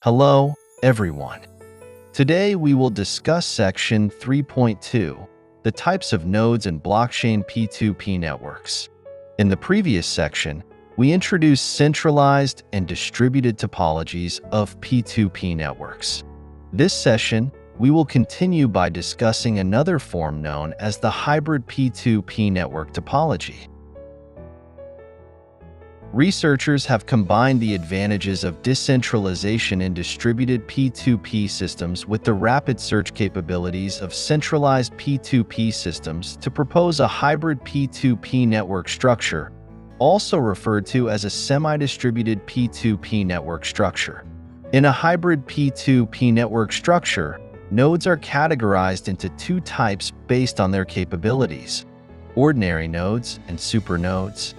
Hello, everyone. Today we will discuss section 3.2, the types of nodes in blockchain P2P networks. In the previous section, we introduced centralized and distributed topologies of P2P networks. This session, we will continue by discussing another form known as the hybrid P2P network topology. Researchers have combined the advantages of decentralization in distributed P2P systems with the rapid search capabilities of centralized P2P systems to propose a hybrid P2P network structure, also referred to as a semi-distributed P2P network structure. In a hybrid P2P network structure, nodes are categorized into two types based on their capabilities: ordinary nodes and supernodes.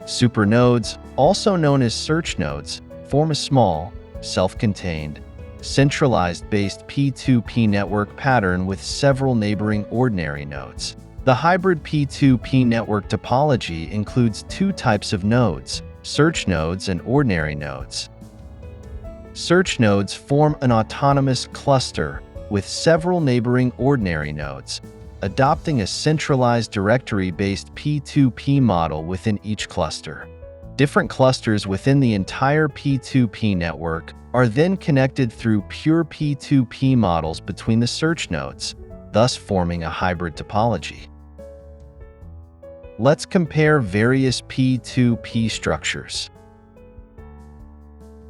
Supernodes, also known as search nodes, form a small, self-contained, centralized-based P2P network pattern with several neighboring ordinary nodes. The hybrid P2P network topology includes two types of nodes: search nodes and ordinary nodes. Search nodes form an autonomous cluster with several neighboring ordinary nodes, adopting a centralized directory-based P2P model within each cluster. Different clusters within the entire P2P network are then connected through pure P2P models between the search nodes, thus forming a hybrid topology. Let's compare various P2P structures.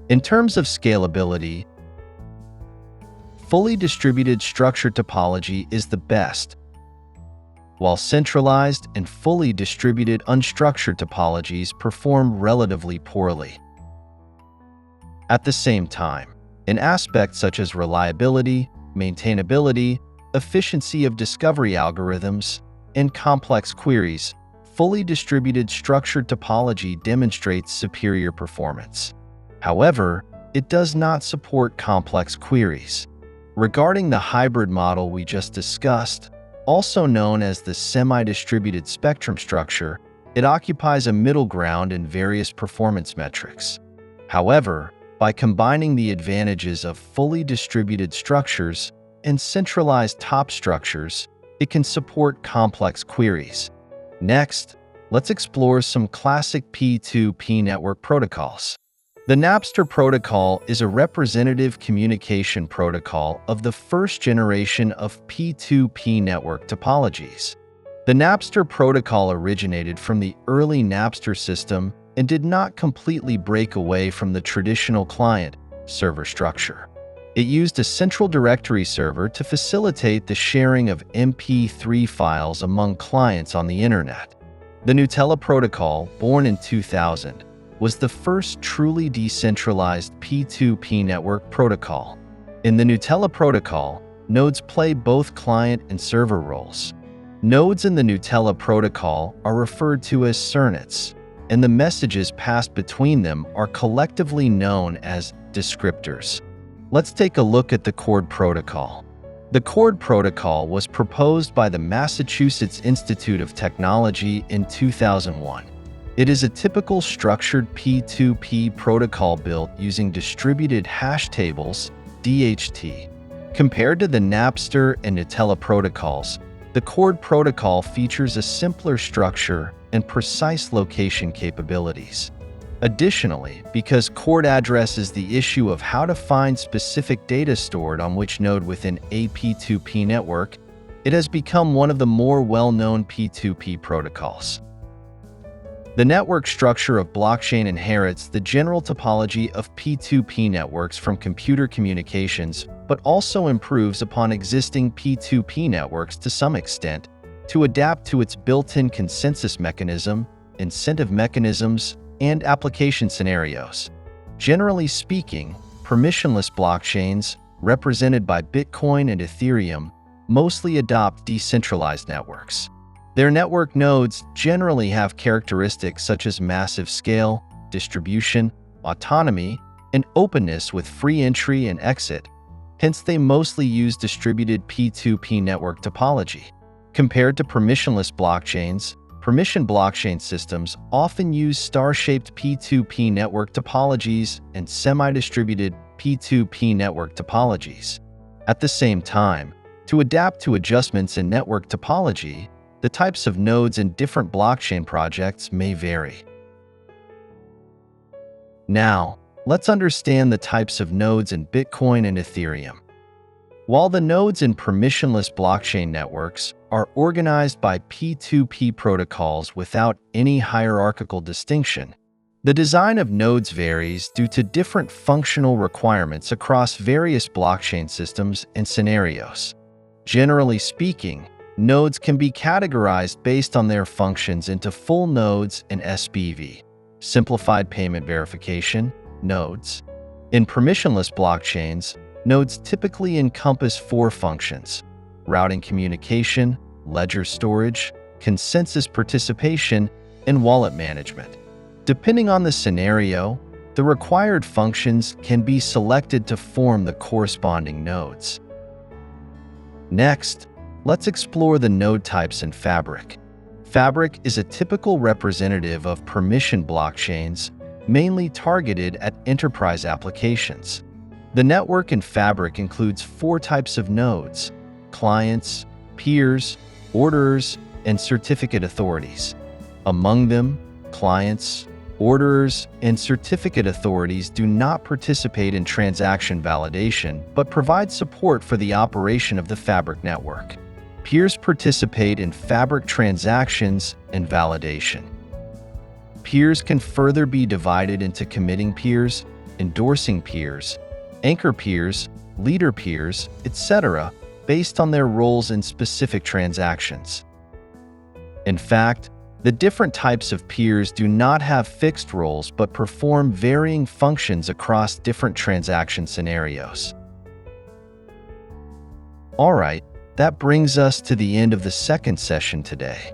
In terms of scalability, fully distributed structure topology is the best, while centralized and fully distributed unstructured topologies perform relatively poorly. At the same time, in aspects such as reliability, maintainability, efficiency of discovery algorithms, and complex queries, fully distributed structured topology demonstrates superior performance. However, it does not support complex queries. Regarding the hybrid model we just discussed, also known as the semi-distributed spectrum structure, it occupies a middle ground in various performance metrics. However, by combining the advantages of fully distributed structures and centralized top structures, it can support complex queries. Next, let's explore some classic P2P network protocols. The Napster protocol is a representative communication protocol of the first generation of P2P network topologies. The Napster protocol originated from the early Napster system and did not completely break away from the traditional client-server structure. It used a central directory server to facilitate the sharing of MP3 files among clients on the Internet. The Gnutella protocol, born in 2000, was the first truly decentralized P2P network protocol. In the Gnutella protocol, nodes play both client and server roles. Nodes in the Gnutella protocol are referred to as cernets, and the messages passed between them are collectively known as descriptors. Let's take a look at the CORD protocol. The CORD protocol was proposed by the Massachusetts Institute of Technology in 2001. It is a typical structured P2P protocol built using distributed hash tables, DHT. Compared to the Napster and Gnutella protocols, the CORD protocol features a simpler structure and precise location capabilities. Additionally, because CORD addresses the issue of how to find specific data stored on which node within a P2P network, it has become one of the more well-known P2P protocols. The network structure of blockchain inherits the general topology of P2P networks from computer communications, but also improves upon existing P2P networks to some extent to adapt to its built-in consensus mechanism, incentive mechanisms, and application scenarios. Generally speaking, permissionless blockchains, represented by Bitcoin and Ethereum, mostly adopt decentralized networks. Their network nodes generally have characteristics such as massive scale, distribution, autonomy, and openness with free entry and exit. Hence, they mostly use distributed P2P network topology. Compared to permissionless blockchains, permission blockchain systems often use star-shaped P2P network topologies and semi-distributed P2P network topologies. At the same time, to adapt to adjustments in network topology, the types of nodes in different blockchain projects may vary. Now, let's understand the types of nodes in Bitcoin and Ethereum. While the nodes in permissionless blockchain networks are organized by P2P protocols without any hierarchical distinction, the design of nodes varies due to different functional requirements across various blockchain systems and scenarios. Generally speaking, nodes can be categorized based on their functions into full nodes and SPV, simplified payment verification, nodes. In permissionless blockchains, nodes typically encompass 4 functions: routing communication, ledger storage, consensus participation, and wallet management. Depending on the scenario, the required functions can be selected to form the corresponding nodes. Next, let's explore the node types in Fabric. Fabric is a typical representative of permission blockchains, mainly targeted at enterprise applications. The network in Fabric includes 4 types of nodes: clients, peers, orderers, and certificate authorities. Among them, clients, orderers, and certificate authorities do not participate in transaction validation but provide support for the operation of the Fabric network. Peers participate in Fabric transactions and validation. Peers can further be divided into committing peers, endorsing peers, anchor peers, leader peers, etc., based on their roles in specific transactions. In fact, the different types of peers do not have fixed roles but perform varying functions across different transaction scenarios. Alright, that brings us to the end of the second session today.